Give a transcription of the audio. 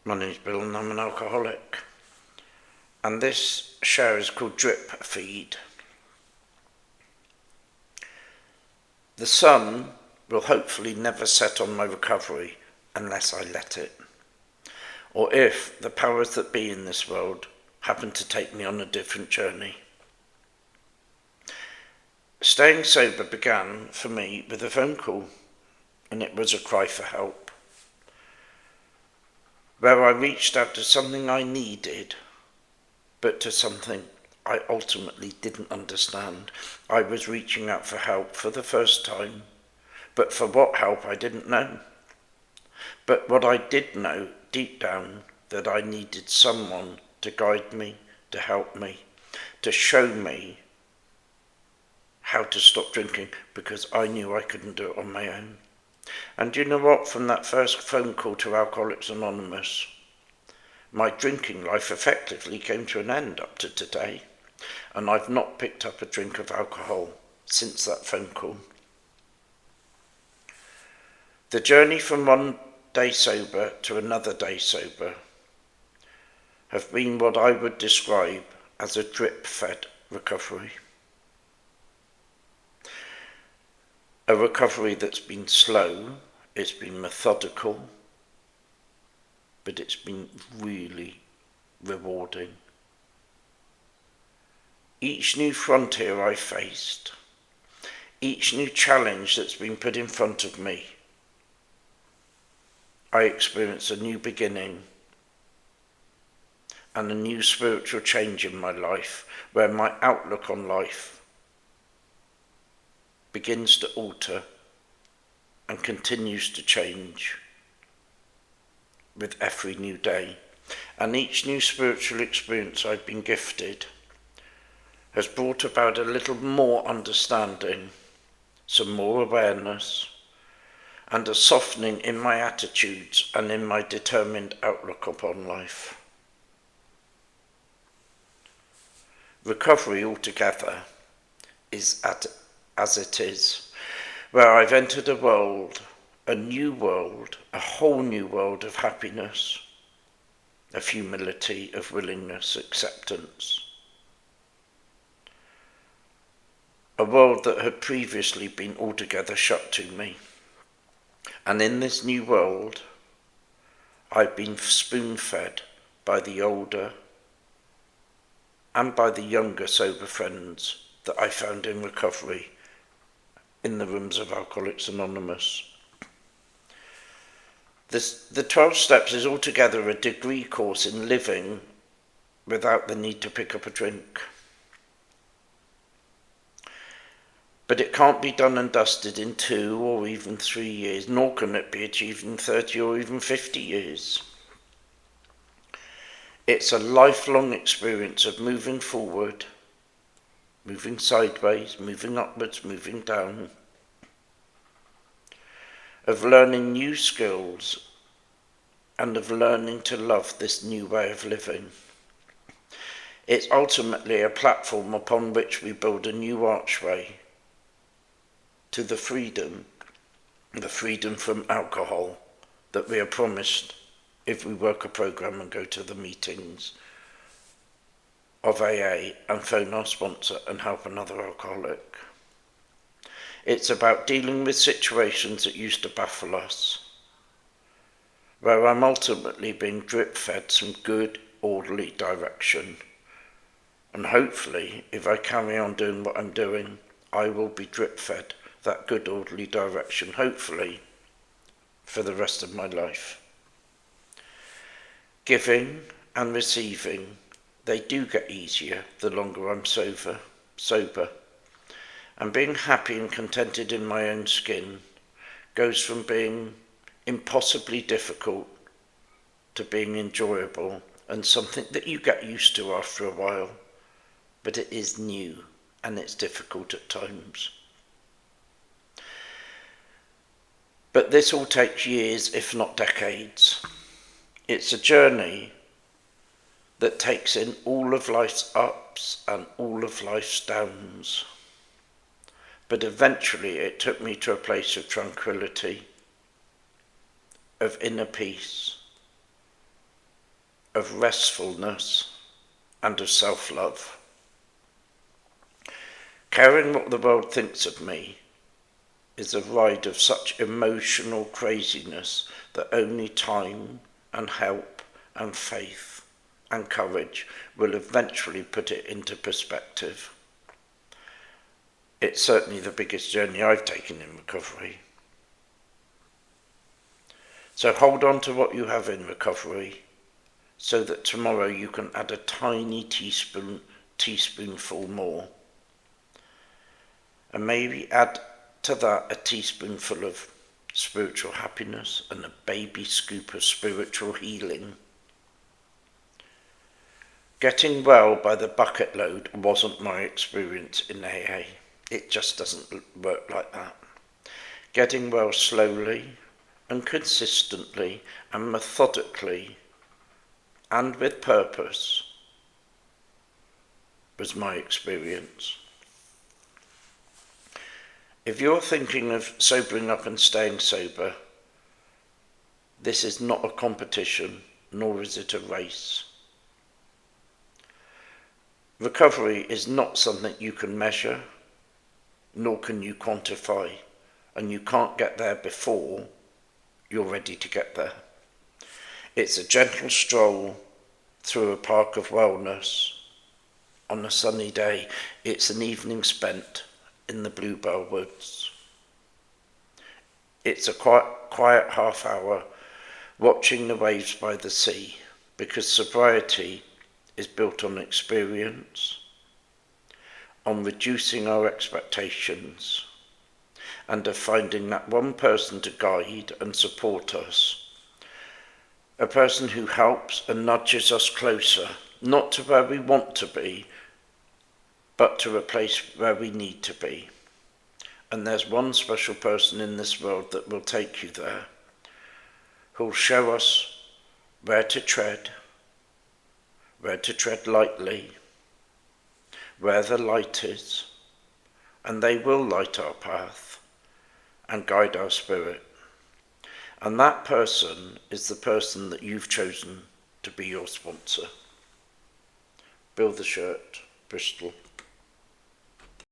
My name's Bill and I'm an alcoholic. And this show is called Drip Feed. The sun will hopefully never set on my recovery unless I let it. Or if the powers that be in this world happen to take me on a different journey. Staying sober began for me with a phone call, and it was a cry for help, where I reached out to something I needed, but to something I ultimately didn't understand. I was reaching out for help for the first time, but for what help I didn't know. But what I did know deep down, that I needed someone to guide me, to help me, to show me how to stop drinking, because I knew I couldn't do it on my own. And you know what? From that first phone call to Alcoholics Anonymous, my drinking life effectively came to an end up to today, and I've not picked up a drink of alcohol since that phone call. The journey from one day sober to another day sober have been what I would describe as a drip-fed recovery. A recovery that's been slow, it's been methodical, but it's been really rewarding. Each new frontier I faced, each new challenge that's been put in front of me, I experienced a new beginning and a new spiritual change in my life, where my outlook on life begins to alter and continues to change with every new day. And each new spiritual experience I've been gifted has brought about a little more understanding, some more awareness, and a softening in my attitudes and in my determined outlook upon life. Recovery altogether is as it is, where I've entered a world, a new world, a whole new world of happiness, of humility, of willingness, acceptance. A world that had previously been altogether shut to me. And in this new world, I've been spoon-fed by the older and by the younger sober friends that I found in recovery in the rooms of Alcoholics Anonymous. The 12 Steps is altogether a degree course in living without the need to pick up a drink. But it can't be done and dusted in 2 or even 3 years, nor can it be achieved in 30 or even 50 years. It's a lifelong experience of moving forward, moving sideways, moving upwards, moving down, of learning new skills and of learning to love this new way of living. It's ultimately a platform upon which we build a new archway to the freedom from alcohol that we are promised if we work a program and go to the meetings of AA and phone our sponsor and help another alcoholic. It's about dealing with situations that used to baffle us, where I'm ultimately being drip-fed some good, orderly direction. And hopefully, if I carry on doing what I'm doing, I will be drip-fed that good, orderly direction, hopefully, for the rest of my life. Giving and receiving, they do get easier the longer I'm sober. And being happy and contented in my own skin goes from being impossibly difficult to being enjoyable and something that you get used to after a while. But it is new and it's difficult at times. But this all takes years, if not decades. It's a journey that takes in all of life's ups and all of life's downs. But eventually it took me to a place of tranquility, of inner peace, of restfulness and of self-love. Caring what the world thinks of me is a ride of such emotional craziness that only time and help and faith and courage will eventually put it into perspective. It's certainly the biggest journey I've taken in recovery. So hold on to what you have in recovery so that tomorrow you can add a tiny teaspoonful more. And maybe add to that a teaspoonful of spiritual happiness and a baby scoop of spiritual healing. Getting well by the bucket load wasn't my experience in AA. It just doesn't work like that. Getting well slowly and consistently and methodically and with purpose was my experience. If you're thinking of sobering up and staying sober, this is not a competition, nor is it a race. Recovery is not something you can measure, nor can you quantify, and you can't get there before you're ready to get there. It's a gentle stroll through a park of wellness on a sunny day. It's an evening spent in the Bluebell Woods. It's a quiet half hour watching the waves by the sea, because sobriety is built on experience, on reducing our expectations, and of finding that one person to guide and support us, a person who helps and nudges us closer, not to where we want to be, but to a place where we need to be. And there's one special person in this world that will take you there, who'll show us where to tread lightly, where the light is, and they will light our path and guide our spirit. And that person is the person that you've chosen to be your sponsor. Bill the Shirt, Bristol.